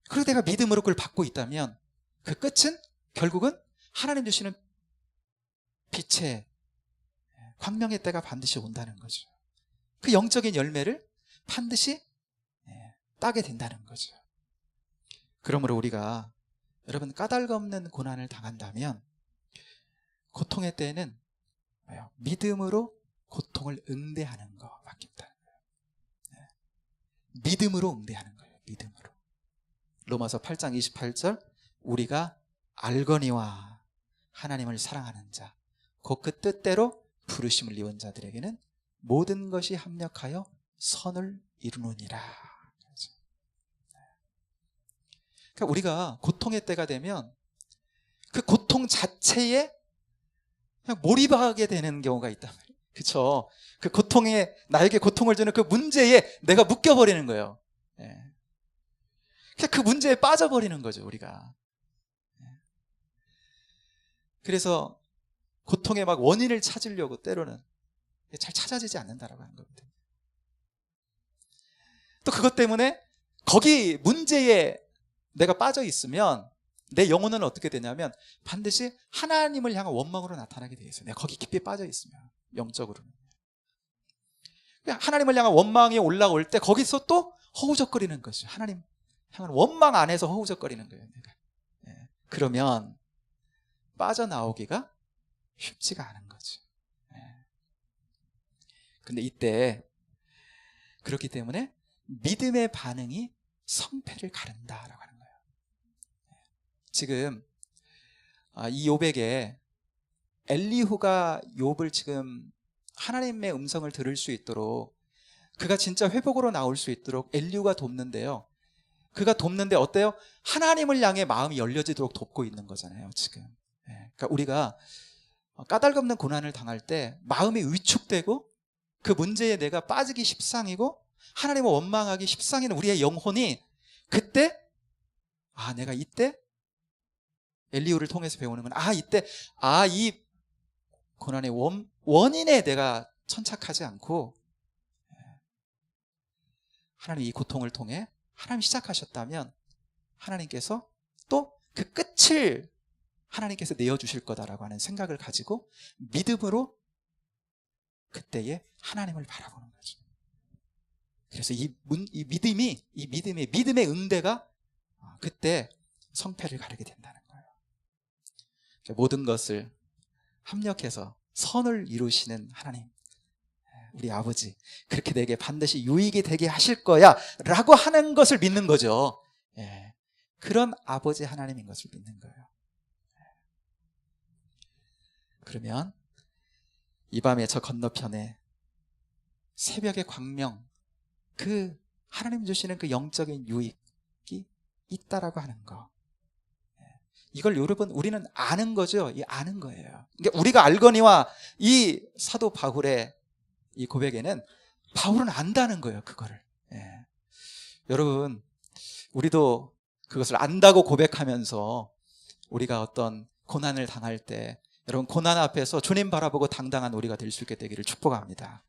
그리고 내가 믿음으로 그걸 받고 있다면 그 끝은 결국은 하나님 주시는 빛의 광명의 때가 반드시 온다는 거죠. 그 영적인 열매를 반드시 따게 된다는 거죠. 그러므로 우리가 여러분 까닭없는 고난을 당한다면 고통의 때에는 믿음으로 고통을 응대하는 것밖에 없다는 거예요. 믿음으로 응대하는 거예요. 믿음으로. 로마서 8장 28절, 우리가 알거니와 하나님을 사랑하는 자 곧 그 뜻대로 부르심을 입은 자들에게는 모든 것이 합력하여 선을 이루느니라. 그러니까 우리가 고통의 때가 되면 그 고통 자체에 그냥 몰입하게 되는 경우가 있단 말이에요. 그렇죠? 그 고통에, 나에게 고통을 주는 그 문제에 내가 묶여버리는 거예요. 그냥 그 문제에 빠져버리는 거죠, 우리가. 그래서 고통의 막 원인을 찾으려고 때로는 잘 찾아지지 않는다라고 하는 겁니다. 또 그것 때문에 거기 문제에 내가 빠져 있으면 내 영혼은 어떻게 되냐면 반드시 하나님을 향한 원망으로 나타나게 돼 있어요. 내가 거기 깊이 빠져 있으면, 영적으로는. 하나님을 향한 원망이 올라올 때 거기서 또 허우적거리는 거죠. 하나님 향한 원망 안에서 허우적거리는 거예요, 내가. 그러면 빠져나오기가 쉽지가 않은 거죠. 근데 이때 그렇기 때문에 믿음의 반응이 성패를 가른다라고 하는 거예요. 지금 이 욥에게 엘리후가 욥을 지금 하나님의 음성을 들을 수 있도록, 그가 진짜 회복으로 나올 수 있도록 엘리후가 돕는데요. 그가 돕는데 어때요? 하나님을 향해 마음이 열려지도록 돕고 있는 거잖아요, 지금. 그러니까 우리가 까닭없는 고난을 당할 때 마음이 위축되고 그 문제에 내가 빠지기 십상이고 하나님을 원망하기 십상인 우리의 영혼이 그때 내가 이때 엘리후를 통해서 배우는 건 이때 이 고난의 원인에 내가 천착하지 않고 하나님 이 고통을 통해 하나님 시작하셨다면 하나님께서 또 그 끝을 하나님께서 내어주실 거다라고 하는 생각을 가지고 믿음으로 그때에 하나님을 바라보는 거죠. 그래서 이 믿음의 응대가 그때 성패를 가르게 된다는 거예요. 모든 것을 합력해서 선을 이루시는 하나님, 우리 아버지, 그렇게 내게 반드시 유익이 되게 하실 거야 라고 하는 것을 믿는 거죠. 그런 아버지 하나님인 것을 믿는 거예요. 그러면 이 밤에 저 건너편에 새벽의 광명, 그 하나님 주시는 그 영적인 유익이 있다라고 하는 거, 이걸 여러분 우리는 아는 거죠. 아는 거예요. 그러니까 우리가 알거니와 이 사도 바울의 이 고백에는 바울은 안다는 거예요. 그거를. 여러분, 우리도 그것을 안다고 고백하면서 우리가 어떤 고난을 당할 때 여러분 고난 앞에서 주님 바라보고 당당한 우리가 될 수 있게 되기를 축복합니다.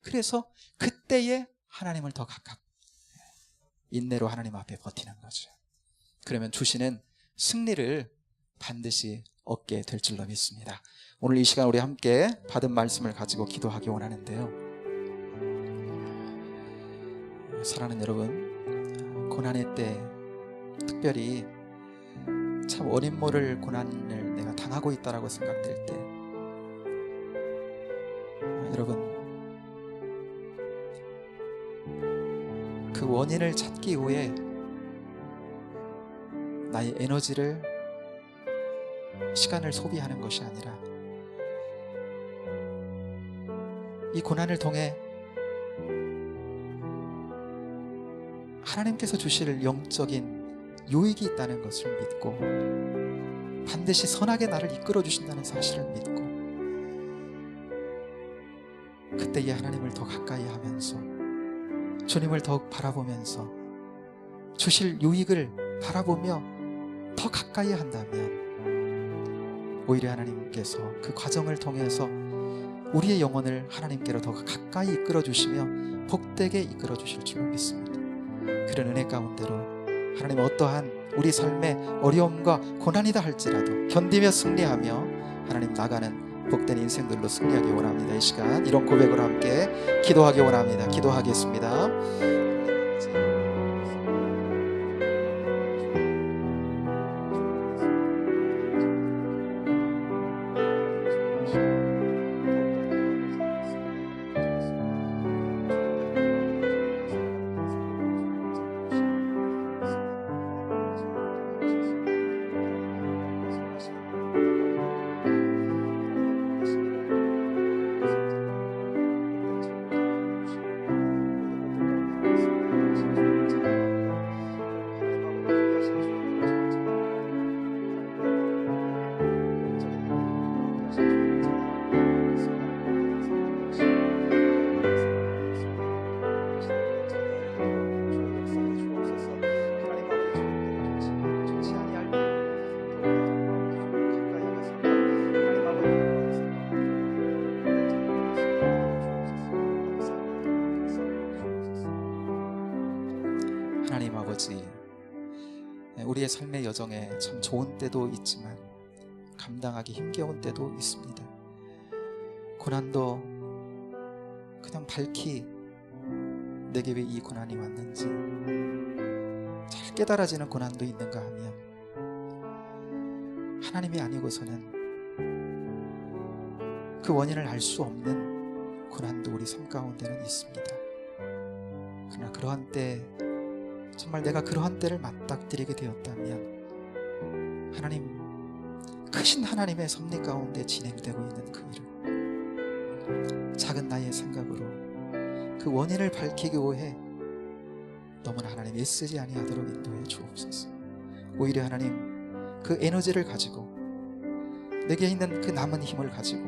그래서 그때에 하나님을 더 가깝 인내로 하나님 앞에 버티는 거죠. 그러면 주시는 승리를 반드시 얻게 될 줄로 믿습니다. 오늘 이 시간 우리 함께 받은 말씀을 가지고 기도하기 원하는데요, 사랑하는 여러분, 고난의 때 특별히 참 원인 모를 고난을 내가 당하고 있다라고 생각될 때 여러분 그 원인을 찾기 위해 나의 에너지를 시간을 소비하는 것이 아니라 이 고난을 통해 하나님께서 주실 영적인 유익이 있다는 것을 믿고 반드시 선하게 나를 이끌어 주신다는 사실을 믿고 그때에 하나님을 더 가까이 하면서 주님을 더욱 바라보면서 주실 유익을 바라보며 더 가까이 한다면 오히려 하나님께서 그 과정을 통해서 우리의 영혼을 하나님께로 더 가까이 이끌어 주시며 복되게 이끌어 주실 줄 믿습니다. 그런 은혜 가운데로 하나님 어떠한 우리 삶의 어려움과 고난이다 할지라도 견디며 승리하며 하나님 나가는 복된 인생들로 승리하기 원합니다. 이 시간 이런 고백으로 함께 기도하기 원합니다. 기도하겠습니다. 하나님 아버지, 우리의 삶의 여정에 참 좋은 때도 있지만 감당하기 힘겨운 때도 있습니다. 고난도 그냥 밝히 내게 왜 이 고난이 왔는지 잘 깨달아지는 고난도 있는가 하면 하나님이 아니고서는 그 원인을 알 수 없는 고난도 우리 삶 가운데는 있습니다. 그러나 그러한 때 정말 내가 그러한 때를 맞닥뜨리게 되었다면 하나님, 크신 하나님의 섭리 가운데 진행되고 있는 그 일을 작은 나의 생각으로 그 원인을 밝히기 위해 너무나 하나님 애쓰지 아니하도록 인도해 주옵소서. 오히려 하나님 그 에너지를 가지고 내게 있는 그 남은 힘을 가지고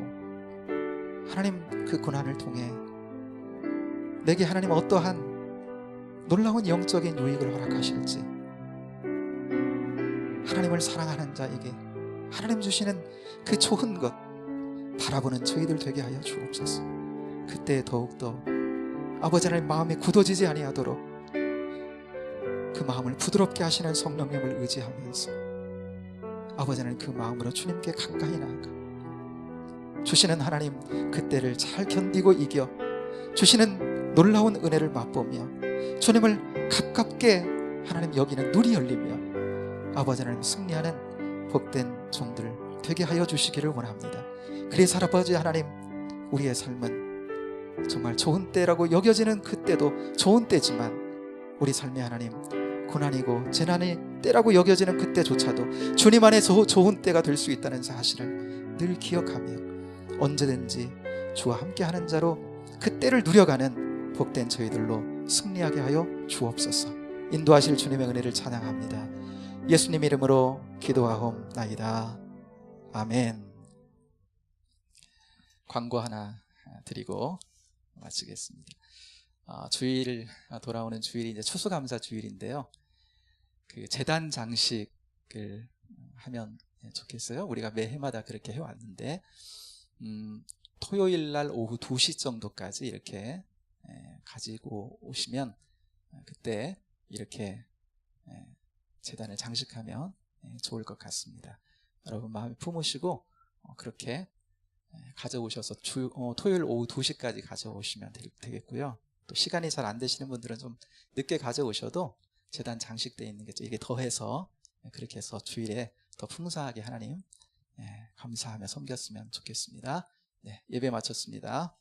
하나님 그 고난을 통해 내게 하나님 어떠한 놀라운 영적인 유익을 허락하실지 하나님을 사랑하는 자에게 하나님 주시는 그 좋은 것 바라보는 저희들 되게 하여 주옵소서. 그때 더욱더 아버지 하나님 마음이 굳어지지 아니하도록 그 마음을 부드럽게 하시는 성령님을 의지하면서 아버지 하나님 그 마음으로 주님께 가까이 나아가 주시는 하나님 그때를 잘 견디고 이겨 주시는 놀라운 은혜를 맛보며 주님을 가깝게 하나님 여기는 눈이 열리며 아버지 하나님 승리하는 복된 종들 되게 하여 주시기를 원합니다. 그래서 아버지 하나님 우리의 삶은 정말 좋은 때라고 여겨지는 그때도 좋은 때지만 우리 삶의 하나님 고난이고 재난의 때라고 여겨지는 그때조차도 주님 안에서 좋은 때가 될 수 있다는 사실을 늘 기억하며 언제든지 주와 함께하는 자로 그 때를 누려가는 복된 저희들로 승리하게 하여 주옵소서. 인도하실 주님의 은혜를 찬양합니다. 예수님 이름으로 기도하옵나이다. 아멘. 광고 하나 드리고 마치겠습니다. 주일 돌아오는 주일이 이제 추수감사 주일인데요. 그 제단 장식을 하면 좋겠어요. 우리가 매해마다 그렇게 해왔는데 토요일 날 오후 2시 정도까지 이렇게 가지고 오시면 그때 이렇게 제단을 장식하면 좋을 것 같습니다. 여러분 마음에 품으시고 그렇게 가져오셔서 토요일 오후 2시까지 가져오시면 되겠고요. 또 시간이 잘 안 되시는 분들은 좀 늦게 가져오셔도 제단 장식되어 있는 게 이게 더해서 그렇게 해서 주일에 더 풍성하게 하나님 감사하며 섬겼으면 좋겠습니다. 예배 마쳤습니다.